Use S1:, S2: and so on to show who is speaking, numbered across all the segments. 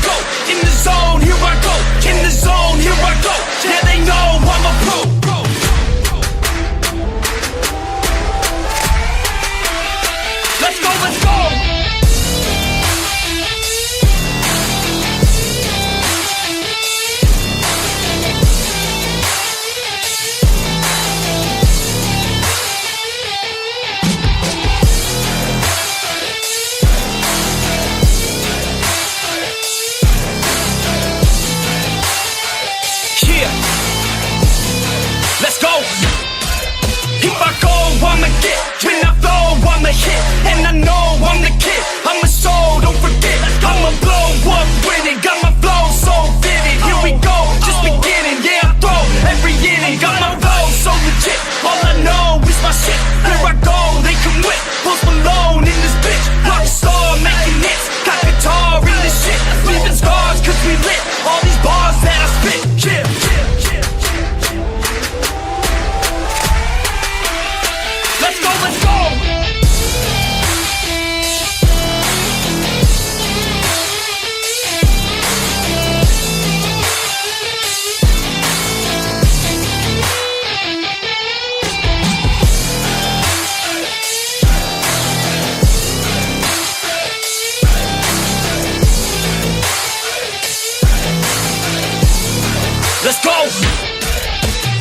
S1: go. In the zone, here I go. In the zone, here I go. Yeah, they know I'm a pro. Let's go, let's go. I'ma get, when I flow, I'ma hit, and I know I'm the kid, I'm a soul, don't forget, I'ma blow up with it, got my flow so vivid, here we go, just beginning, yeah, I throw every inning, got my flow so legit, all I know is my shit, here I go, they can whip, Post Malone in this bitch, rock star making hits, got guitar in this shit, leaving scars cause we lit, all these bars that I spit, yeah. Let's go! Let's go!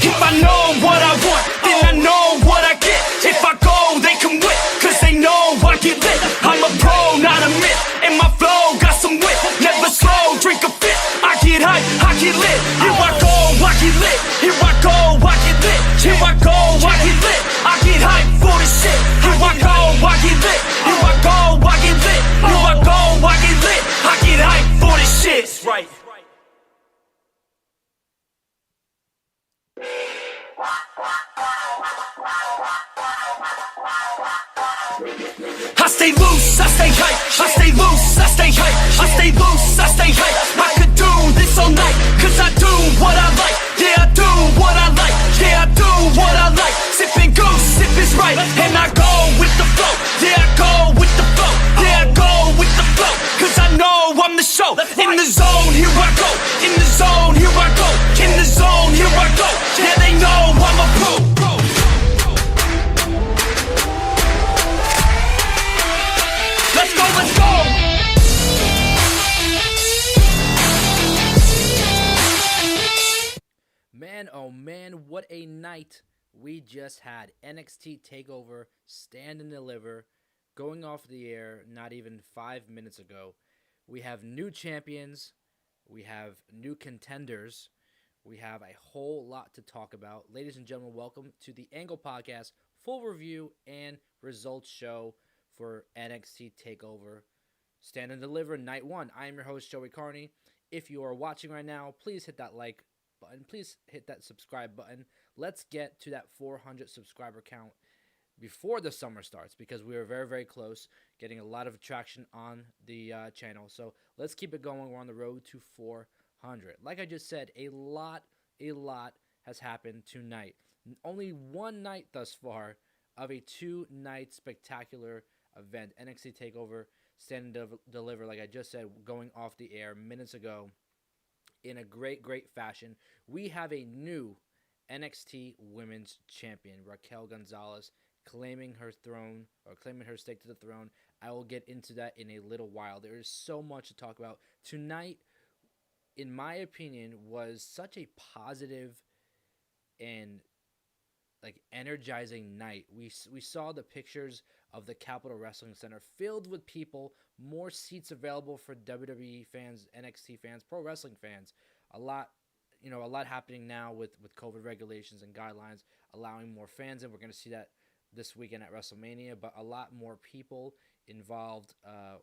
S1: If I know what I want, then I know what I get. If I go, they can win, cause they know I get lit. I'm a pro, not a myth, and my flow got some wit. Never slow, drink a fit. I get hype, I get lit. Here I go, I get lit. Here I go, I get lit. Here I go, I get lit. I get hype for this shit. Here I go, I get lit. Here I go, I get lit. Here I go, I get lit. I get hype for this shit. That's right. I stay loose, I stay hype. I stay loose, I stay hype. I stay loose, I stay hype. I could do this all night, cause I do what I like. Yeah, I do what I like. Yeah, I do what I like. Sipping goose, sip is right. And I go with the flow. Yeah, I go with the flow. Yeah, I go with the flow. Cause I know I'm the show. In the zone, here I go. In the zone, here I go. In the zone, here I go. Yeah, they know I'm a pro. Let's go, let's go!
S2: Man, oh man, what a night we just had. NXT TakeOver, Stand and Deliver, going off the air not even 5 minutes ago. We have new champions, we have new contenders, we have a whole lot to talk about. Ladies and gentlemen, welcome to the Angle Podcast, full review and results show for NXT TakeOver, Stand and Deliver, Night 1. I am your host, Joey Karni. If you are watching right now, please hit that like button. Please hit that subscribe button. Let's get to that 400 subscriber count before the summer starts, because we are very, very close, getting a lot of traction on the channel. So let's keep it going. We're on the road to 400. Like I just said, a lot has happened tonight. Only one night thus far of a 2-night spectacular event. NXT TakeOver, Stand and Deliver, like I just said, going off the air minutes ago in a great fashion. We have a new NXT Women's Champion, Raquel Gonzalez, claiming her throne, or claiming her stake to the throne. I will get into that in a little while. There is so much to talk about. Tonight, in my opinion, was such a positive and energizing night. We saw the pictures of the Capitol Wrestling Center filled with people, more seats available for WWE fans, NXT fans, pro wrestling fans. A lot happening now with COVID regulations and guidelines, allowing more fans in. We're going to see that this weekend at WrestleMania, but a lot more people involved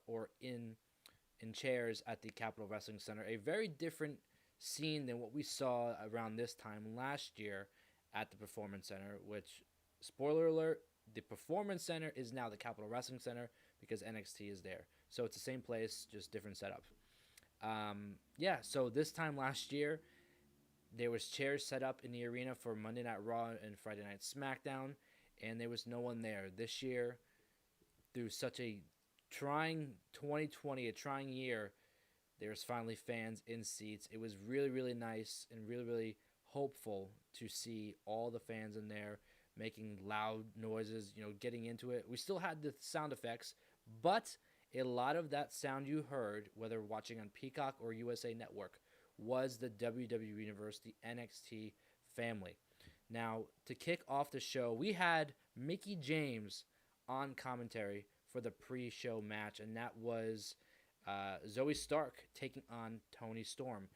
S2: or in chairs at the Capitol Wrestling Center. A very different scene than what we saw around this time last year at the Performance Center, which, spoiler alert, the Performance Center is now the Capitol Wrestling Center because NXT is there. So it's the same place, just different setup. So this time last year, there was chairs set up in the arena for Monday Night Raw and Friday Night SmackDown, and there was no one there. This year, through such a trying 2020, a trying year, There's finally fans in seats. It was really, really nice and really, really hopeful to see all the fans in there making loud noises, getting into it. We still had the sound effects, but a lot of that sound you heard, whether watching on Peacock or USA Network, was the WWE Universe, the NXT family. Now, to kick off the show, we had Mickie James on commentary for the pre-show match, and that was Zoey Stark taking on Toni Storm.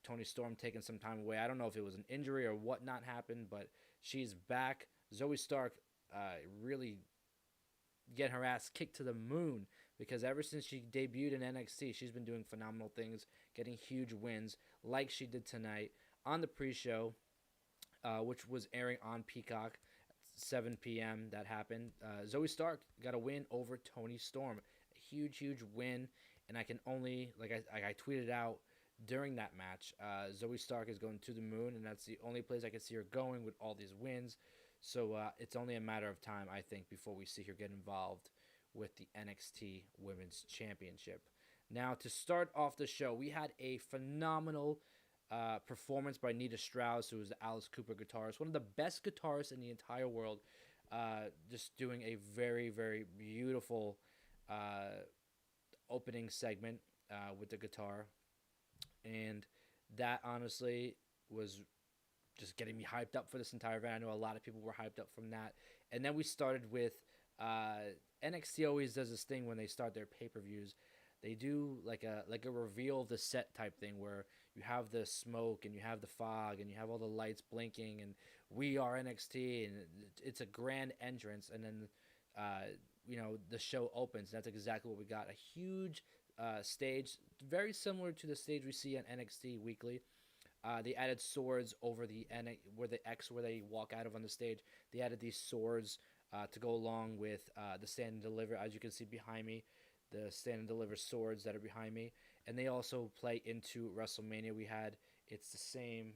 S2: Toni Storm taking some time away. I don't know if it was an injury or what not happened, but she's back. Zoey Stark really getting her ass kicked to the moon, because ever since she debuted in NXT, she's been doing phenomenal things, getting huge wins like she did tonight on the pre-show, which was airing on Peacock at 7 p.m. That happened. Zoey Stark got a win over Toni Storm. A huge, huge win, and I can only, like I tweeted out during that match, Zoey Stark is going to the moon, and that's the only place I can see her going with all these wins. So it's only a matter of time, I think, before we see her get involved with the NXT Women's Championship. Now, to start off the show, we had a phenomenal performance by Nita Strauss, who is the Alice Cooper guitarist, one of the best guitarists in the entire world, just doing a very, very beautiful opening segment with the guitar. And that, honestly, was just getting me hyped up for this entire event. I know a lot of people were hyped up from that. And then we started with NXT always does this thing when they start their pay-per-views. They do like a reveal of the set type thing where you have the smoke and you have the fog and you have all the lights blinking and we are NXT, and it's a grand entrance, and then the show opens. That's exactly what we got. A huge stage, very similar to the stage we see on NXT Weekly. They added swords over where they walk out of on the stage. They added these swords to go along with the stand and deliver, as you can see behind me, the stand and deliver swords that are behind me. And they also play into WrestleMania. It's the same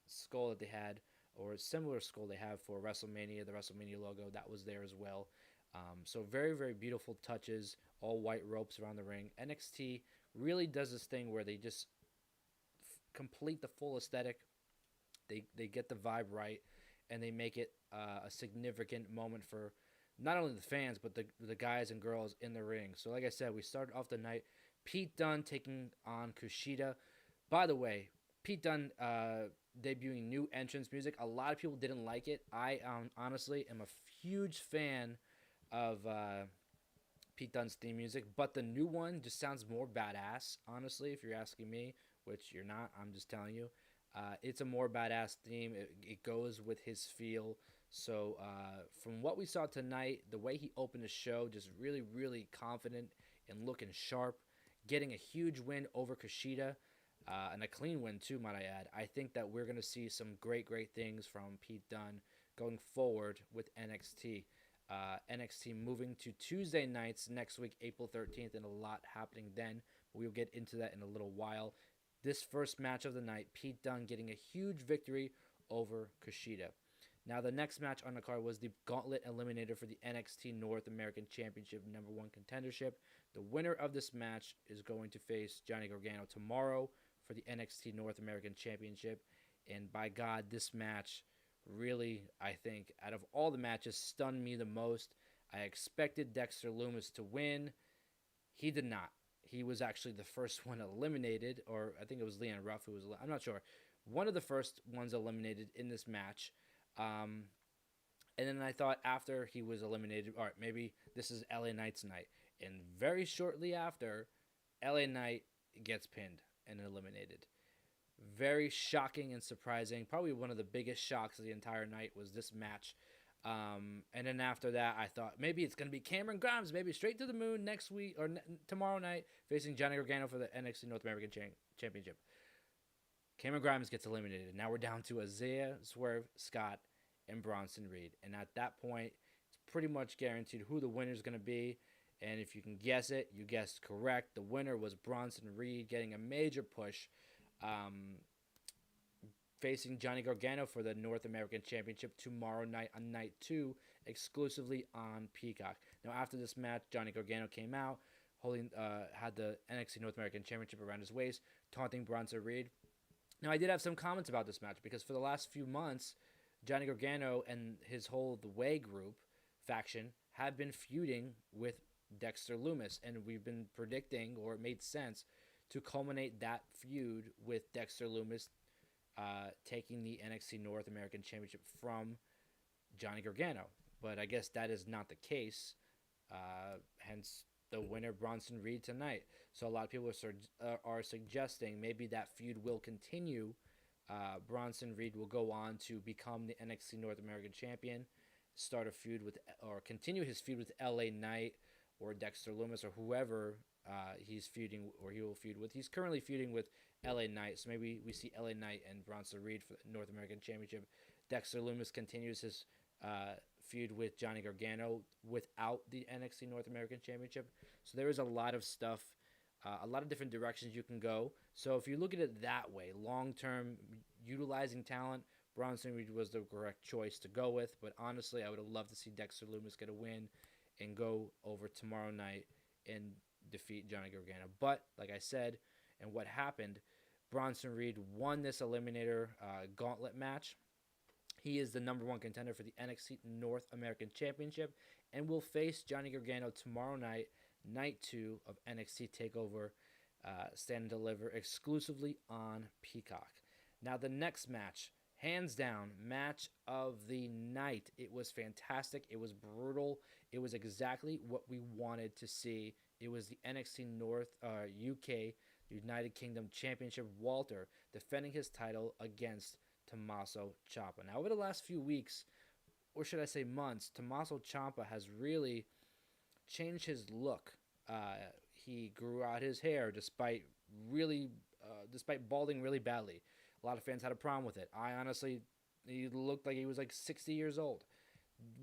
S2: skull that they had, or a similar skull they have for WrestleMania, the WrestleMania logo, that was there as well. So very, very beautiful touches, all white ropes around the ring. NXT really does this thing where they just complete the full aesthetic. They get the vibe right, and they make it a significant moment for not only the fans, but the guys and girls in the ring. So like I said, we started off the night, Pete Dunne taking on Kushida. By the way, Pete Dunne debuting new entrance music. A lot of people didn't like it. I honestly am a huge fan of Pete Dunne's theme music, but the new one just sounds more badass, honestly, if you're asking me, which you're not. I'm just telling you. It's a more badass theme. It goes with his feel. So from what we saw tonight, the way he opened the show, just really, really confident and looking sharp, getting a huge win over Kishida, and a clean win too, might I add. I think that we're going to see some great, great things from Pete Dunne going forward with NXT. NXT moving to Tuesday nights next week, April 13th, and a lot happening then. We'll get into that in a little while. This first match of the night, Pete Dunne getting a huge victory over Kushida. Now, the next match on the card was the Gauntlet Eliminator for the NXT North American Championship #1 contendership. The winner of this match is going to face Johnny Gargano tomorrow for the NXT North American Championship. And by God, this match really, I think, out of all the matches, stunned me the most. I expected Dexter Lumis to win. He did not. He was actually the first one eliminated, or I think it was Leon Ruff who was, I'm not sure. One of the first ones eliminated in this match. And then I thought after he was eliminated, all right, maybe this is LA Knight's night. And very shortly after, LA Knight gets pinned and eliminated. Very shocking and surprising. Probably one of the biggest shocks of the entire night was this match. And then after that, I thought maybe it's going to be Cameron Grimes, maybe straight to the moon next week or tomorrow night, facing Johnny Gargano for the NXT North American Championship. Cameron Grimes gets eliminated. Now we're down to Isaiah, Swerve, Scott, and Bronson Reed. And at that point, it's pretty much guaranteed who the winner is going to be. And if you can guess it, you guessed correct. The winner was Bronson Reed, getting a major push, facing Johnny Gargano for the North American Championship tomorrow night on night 2, exclusively on Peacock. Now, after this match, Johnny Gargano came out, holding had the NXT North American Championship around his waist, taunting Bronson Reed. Now, I did have some comments about this match because for the last few months, Johnny Gargano and his whole The Way group faction have been feuding with Dexter Lumis, and we've been predicting, or it made sense, to culminate that feud with Dexter Lumis taking the NXT North American Championship from Johnny Gargano. But I guess that is not the case, hence the winner, Bronson Reed, tonight. So a lot of people are suggesting maybe that feud will continue. Bronson Reed will go on to become the NXT North American Champion, start a feud with, or continue his feud with LA Knight or Dexter Lumis or whoever he's feuding, or he will feud with. He's currently feuding with LA Knight, so maybe we see LA Knight and Bronson Reed for the North American Championship. Dexter Lumis continues his feud with Johnny Gargano without the NXT North American Championship. So there is a lot of stuff, a lot of different directions you can go. So if you look at it that way, long-term, utilizing talent, Bronson Reed was the correct choice to go with. But honestly, I would have loved to see Dexter Lumis get a win and go over tomorrow night and defeat Johnny Gargano. But like I said, and what happened, Bronson Reed won this Eliminator Gauntlet match. He is the number one contender for the NXT North American Championship and will face Johnny Gargano tomorrow night, night 2 of NXT TakeOver Stand and Deliver, exclusively on Peacock. Now the next match, hands down, match of the night. It was fantastic. It was brutal. It was exactly what we wanted to see. It was the NXT North UK United Kingdom Championship, Walter defending his title against Tommaso Ciampa. Now, over the last few weeks, or should I say months, Tommaso Ciampa has really changed his look. He grew out his hair despite balding really badly. A lot of fans had a problem with it. He looked like he was like 60 years old.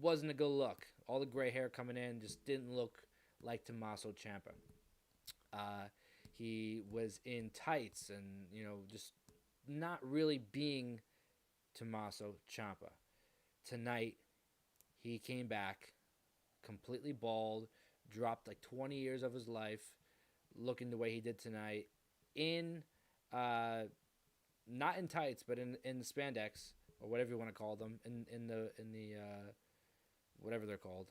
S2: Wasn't a good look. All the gray hair coming in just didn't look like Tommaso Ciampa. He was in tights and, just not really being Tommaso Ciampa. Tonight, he came back completely bald, dropped like 20 years of his life, looking the way he did tonight, in not in tights, but in the spandex, or whatever you want to call them, in the whatever they're called.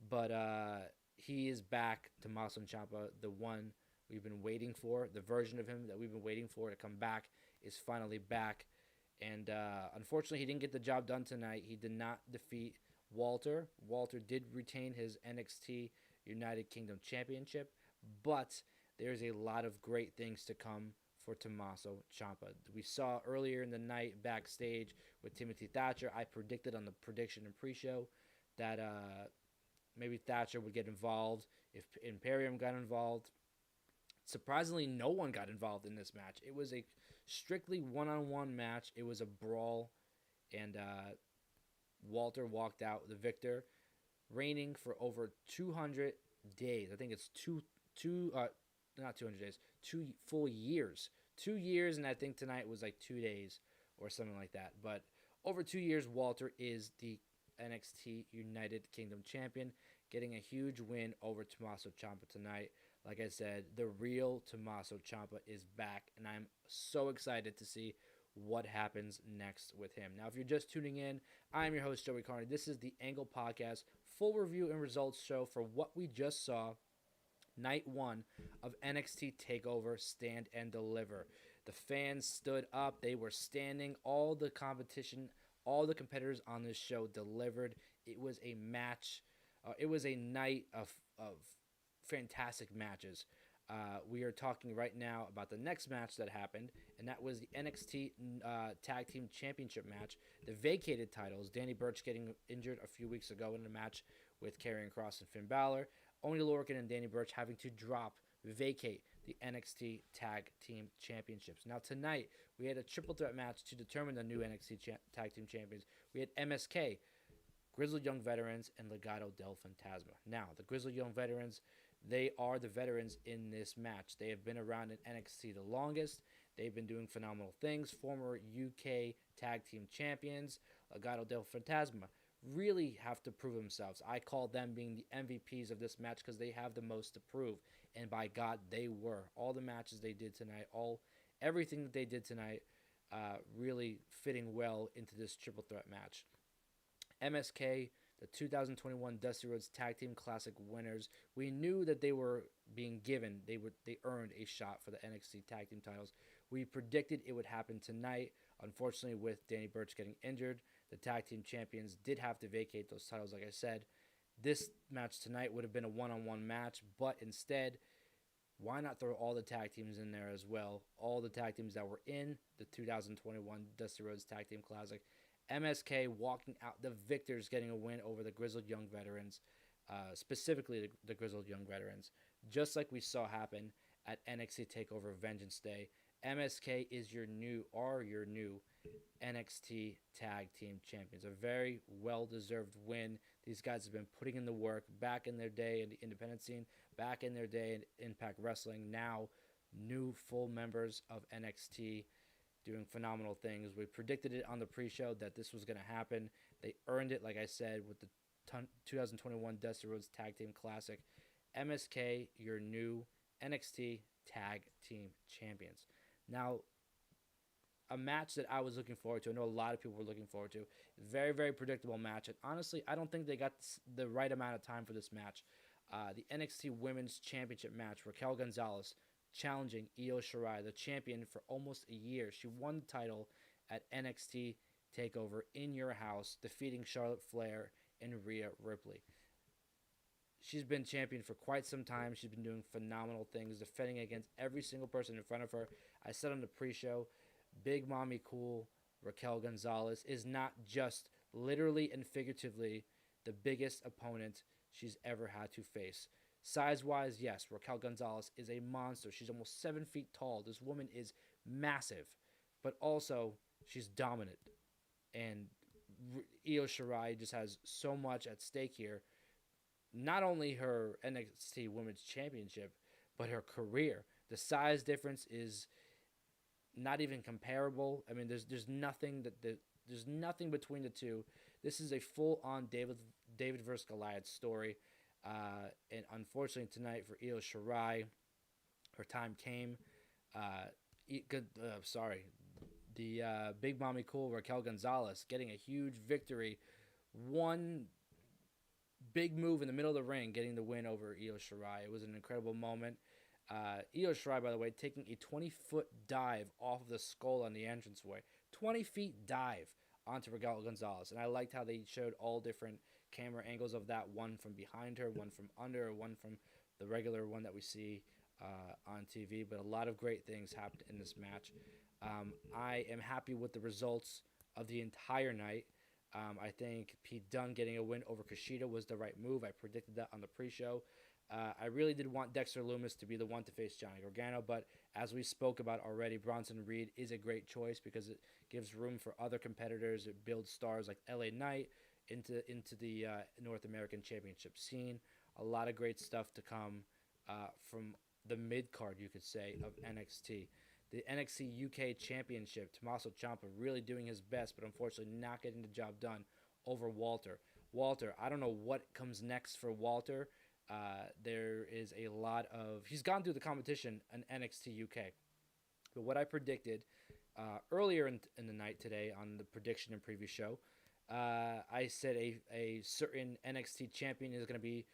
S2: But he is back, Tommaso Ciampa, the one we've been waiting for, the version of him that we've been waiting for to come back is finally back. And unfortunately, he didn't get the job done tonight. He did not defeat Walter. Walter did retain his NXT United Kingdom Championship, but there's a lot of great things to come for Tommaso Ciampa. We saw earlier in the night backstage with Timothy Thatcher, I predicted on the prediction and pre-show that maybe Thatcher would get involved if Imperium got involved. Surprisingly, no one got involved in this match. It was a strictly one-on-one match. It was a brawl, and Walter walked out the victor, reigning for over 200 days. I think it's not 200 days, 2 full years. 2 years, and I think tonight was like 2 days or something like that. But over 2 years, Walter is the NXT United Kingdom Champion, getting a huge win over Tommaso Ciampa tonight. Like I said, the real Tommaso Ciampa is back, and I'm so excited to see what happens next with him. Now, if you're just tuning in, I'm your host, Joey Karni. This is the Angle Podcast, full review and results show for what we just saw, night 1 of NXT TakeOver Stand and Deliver. The fans stood up. They were standing. All the competition, all the competitors on this show delivered. It was a match. It was a night of fantastic matches. We are talking right now about the next match that happened, and that was the NXT Tag Team Championship match. The vacated titles, Danny Burch getting injured a few weeks ago in a match with Karrion Kross and Finn Balor. Only Lorcan and Danny Burch having to vacate the NXT Tag Team Championships. Now tonight, we had a triple threat match to determine the new NXT Tag Team Champions. We had MSK, Grizzled Young Veterans, and Legado del Fantasma. Now, the Grizzled Young Veterans, they are the veterans in this match. They have been around in NXT the longest. They've been doing phenomenal things. Former UK Tag Team Champions, Legado del Fantasma, really have to prove themselves. I call them being the MVPs of this match because they have the most to prove. And by God, they were. All the matches they did tonight, everything that they did tonight, really fitting well into this triple threat match. MSK, the 2021 Dusty Rhodes Tag Team Classic winners. We knew that they were being given, they earned a shot for the NXT Tag Team titles. We predicted it would happen tonight. Unfortunately, with Danny Burch getting injured, the Tag Team Champions did have to vacate those titles, like I said. This match tonight would have been a one-on-one match, but instead, why not throw all the tag teams in there as well? All the tag teams that were in the 2021 Dusty Rhodes Tag Team Classic. MSK walking out the victors, getting a win over the Grizzled Young Veterans, specifically the Grizzled Young Veterans, just like we saw happen at NXT TakeOver Vengeance Day. MSK is your new NXT Tag Team Champions. A very well-deserved win. These guys have been putting in the work back in their day in the independent scene, back in their day in Impact Wrestling. Now, new full members of NXT doing phenomenal things. We predicted it on the pre-show that this was going to happen. They earned it, like I said, with the 2021 Dusty Rhodes Tag Team Classic. MSK, your new NXT Tag Team Champions. Now, a match that I was looking forward to. I know a lot of people were looking forward to. Very, very predictable match. And honestly, I don't think they got the right amount of time for this match. The NXT Women's Championship match. Raquel Gonzalez challenging Io Shirai, the champion for almost a year. She won the title at NXT TakeOver in your house, defeating Charlotte Flair and Rhea Ripley. She's been champion for quite some time. She's been doing phenomenal things, defending against every single person in front of her. I said on the pre-show, Big Mommy Cool Raquel Gonzalez is not just literally and figuratively the biggest opponent she's ever had to face. Size-wise, yes, Raquel Gonzalez is a monster. She's almost 7 feet tall. This woman is massive, but also she's dominant. And Io Shirai just has so much at stake here. Not only her NXT Women's Championship, but her career. The size difference is not even comparable. I mean, there's nothing there's nothing between the two. This is a full-on David versus Goliath story. And unfortunately tonight for Io Shirai, her time came. The Big Mommy Cool Raquel Gonzalez getting a huge victory. One big move in the middle of the ring, getting the win over Io Shirai. It was an incredible moment. Io Shirai, by the way, taking a 20-foot dive off of the skull on the entranceway. 20 feet dive onto Raquel Gonzalez. And I liked how they showed all different camera angles of that. One from behind her, one from under, one from the regular one that we see on TV. But a lot of great things happened in this match. I am happy with the results of the entire night. I think Pete Dunne getting a win over Kishida was the right move. I predicted that on the pre-show. I really did want Dexter Lumis to be the one to face Johnny Gargano, but as we spoke about already, Bronson Reed is a great choice because it gives room for other competitors. It builds stars like LA Knight into the North American Championship scene. A lot of great stuff to come from the mid-card, you could say, of NXT. The NXT UK Championship, Tommaso Ciampa really doing his best, but unfortunately not getting the job done over Walter. Walter, I don't know what comes next for Walter. There is a lot of... He's gone through the competition in NXT UK. But what I predicted earlier in the night today on the prediction and preview show, I said a certain NXT champion is going to be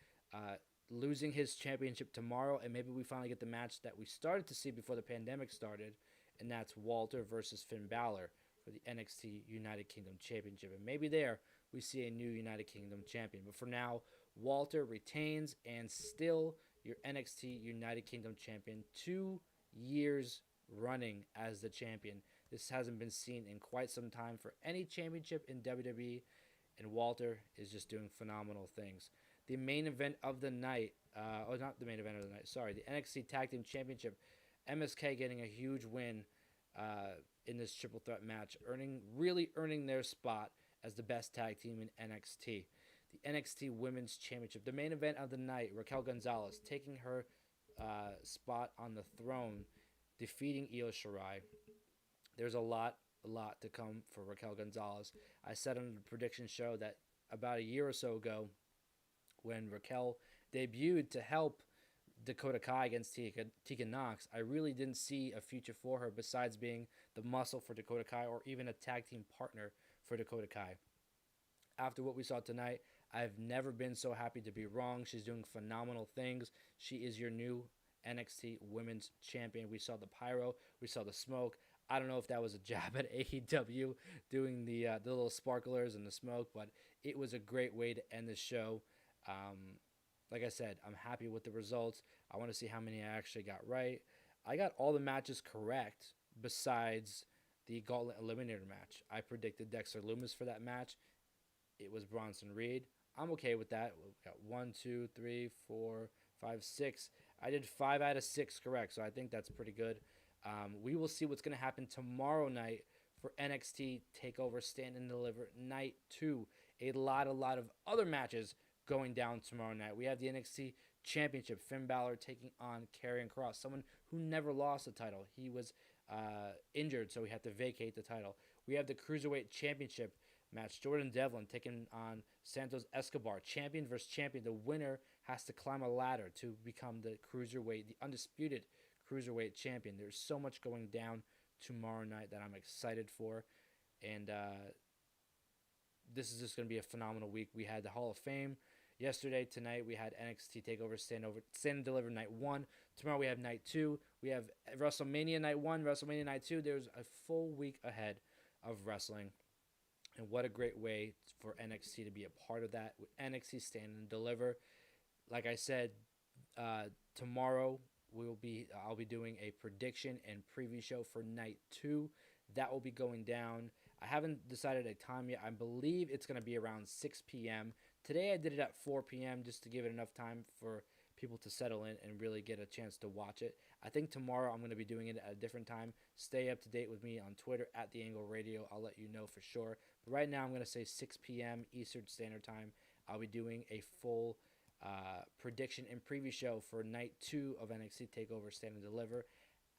S2: losing his championship tomorrow, and maybe we finally get the match that we started to see before the pandemic started, and that's Walter versus Finn Balor for the NXT United Kingdom Championship. And maybe there we see a new United Kingdom champion. But for now, Walter retains and still your NXT United Kingdom champion, 2 years running as the champion. This hasn't been seen in quite some time for any championship in WWE, and Walter is just doing phenomenal things. The main event of the night, not the main event of the night, sorry, the NXT Tag Team Championship, MSK getting a huge win in this triple threat match, really earning their spot as the best tag team in NXT. The NXT Women's Championship, the main event of the night, Raquel Gonzalez taking her spot on the throne, defeating Io Shirai. There's a lot to come for Raquel Gonzalez. I said on the prediction show that about a year or so ago when Raquel debuted to help Dakota Kai against Tegan Knox, I really didn't see a future for her besides being the muscle for Dakota Kai or even a tag team partner for Dakota Kai. After what we saw tonight, I've never been so happy to be wrong. She's doing phenomenal things. She is your new NXT Women's Champion. We saw the pyro. We saw the smoke. I don't know if that was a jab at AEW doing the little sparklers and the smoke, but it was a great way to end the show. Like I said, I'm happy with the results. I want to see how many I actually got right. I got all the matches correct besides the Gauntlet Eliminator match. I predicted Dexter Lumis for that match. It was Bronson Reed. I'm okay with that. We got 1, 2, 3, 4, 5, 6. I did 5 out of 6 correct, so I think that's pretty good. We will see what's going to happen tomorrow night for NXT TakeOver Stand and Deliver Night 2. A lot of other matches going down tomorrow night. We have the NXT Championship, Finn Balor taking on Karrion Kross, someone who never lost the title. He was injured, so he had to vacate the title. We have the Cruiserweight Championship match, Jordan Devlin taking on Santos Escobar, champion versus champion. The winner has to climb a ladder to become the Cruiserweight, the undisputed Cruiserweight champion. There's so much going down tomorrow night that I'm excited for, and this is just going to be a phenomenal week. We had the Hall of Fame yesterday. Tonight we had NXT TakeOver Stand and Deliver Night 1. Tomorrow we have Night 2. We have WrestleMania Night 1, WrestleMania Night 2. There's a full week ahead of wrestling. And what a great way for NXT to be a part of that with NXT Stand and Deliver. Like I said, tomorrow I'll be doing a prediction and preview show for Night 2. That will be going down. I haven't decided a time yet. I believe it's going to be around 6 p.m. Today I did it at 4 p.m. just to give it enough time for people to settle in and really get a chance to watch it. I think tomorrow I'm going to be doing it at a different time. Stay up to date with me on Twitter at The Angle Radio. I'll let you know for sure. But right now I'm going to say 6 p.m. Eastern Standard Time. I'll be doing a full prediction and preview show for Night 2 of NXT TakeOver Stand and Deliver.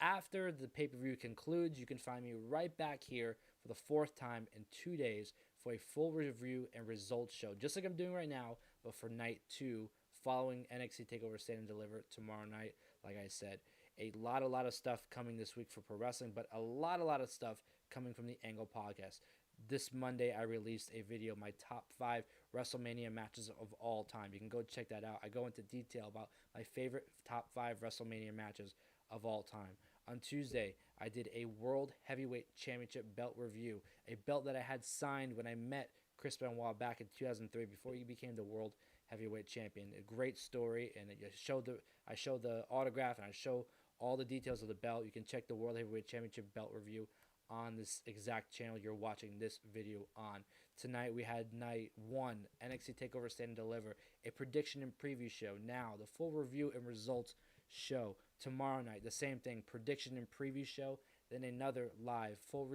S2: After the pay-per-view concludes, you can find me right back here for the 4th time in 2 days for a full review and results show, just like I'm doing right now, but for Night 2, following NXT TakeOver Stand and Deliver tomorrow night. Like I said, a lot of stuff coming this week for pro wrestling, but a lot of stuff coming from the Angle Podcast. This Monday, I released a video, my top 5 WrestleMania matches of all time. You can go check that out. I go into detail about my favorite top 5 WrestleMania matches of all time. On Tuesday, I did a World Heavyweight Championship belt review, a belt that I had signed when I met Chris Benoit back in 2003 before he became the World Heavyweight Champion. A great story, and I show the autograph and I show all the details of the belt. You can check the World Heavyweight Championship belt review on this exact channel you're watching this video on. Tonight we had Night 1, NXT TakeOver Stand and Deliver, a prediction and preview show. Now, the full review and results show. Tomorrow night, the same thing, prediction and preview show, then another live full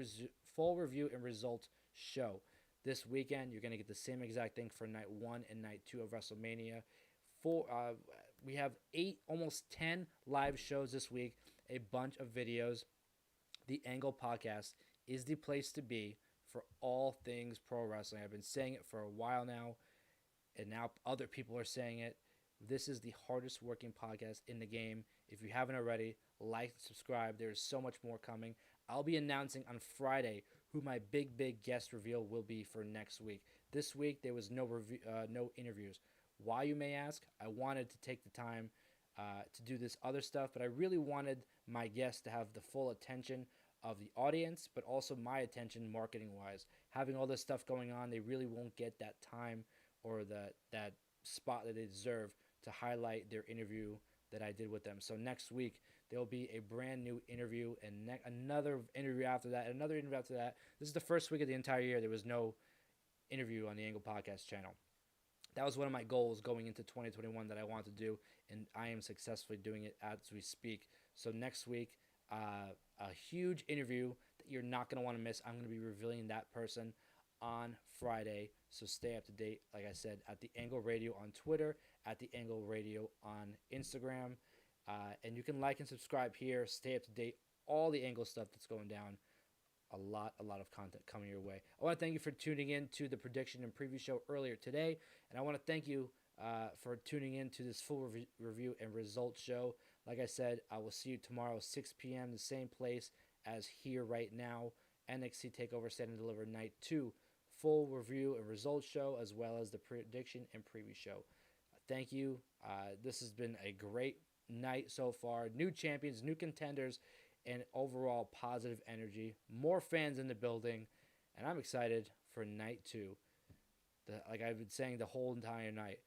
S2: review and results show. This weekend, you're going to get the same exact thing for Night 1 and Night 2 of WrestleMania. We have 8, almost 10 live shows this week, a bunch of videos. The Angle Podcast is the place to be for all things pro wrestling. I've been saying it for a while now, and now other people are saying it. This is the hardest working podcast in the game. If you haven't already, like and subscribe. There's so much more coming. I'll be announcing on Friday who my big guest reveal will be for next week. This week, there was no interviews. Why, you may ask? I wanted to take the time to do this other stuff, but I really wanted my guests to have the full attention of the audience, but also my attention marketing-wise. Having all this stuff going on, they really won't get that time or that spot that they deserve to highlight their interview that I did with them. So next week, there'll be a brand new interview and another interview after that, another interview after that. This is the first week of the entire year. There was no interview on the Angle Podcast channel. That was one of my goals going into 2021 that I wanted to do, and I am successfully doing it as we speak. So next week, a huge interview that you're not going to want to miss. I'm going to be revealing that person on Friday, so stay up to date, like I said, at The Angle Radio on Twitter, at The Angle Radio on Instagram, and you can like and subscribe here, stay up to date, all the Angle stuff that's going down a lot of content coming your way. I want to thank you for tuning in to the prediction and preview show earlier today, and I want to thank you for tuning in to this full review and results show. Like I said, I will see you tomorrow, 6 p.m., the same place as here right now. NXT TakeOver Stand and Deliver Night 2, full review and results show, as well as the prediction and preview show. Thank you. This has been a great night so far. New champions, new contenders, and overall positive energy. More fans in the building, and I'm excited for Night 2. Like I've been saying the whole entire night,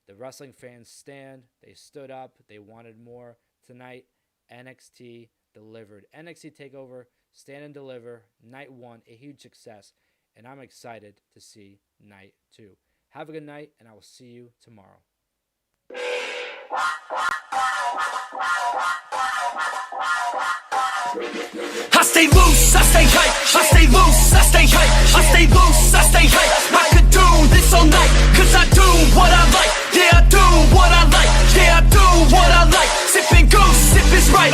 S2: the wrestling fans stand. They stood up. They wanted more. Tonight, NXT delivered. NXT TakeOver, Stand and Deliver, Night 1, a huge success. And I'm excited to see Night 2. Have a good night, and I will see you tomorrow.
S1: I stay loose, I stay hype, I stay loose, I stay hype, I stay loose, I stay hype. I could do this all night, cause I do what I like. Yeah, I do what I like. Yeah, I do what I like. Sipping goose, sip is right.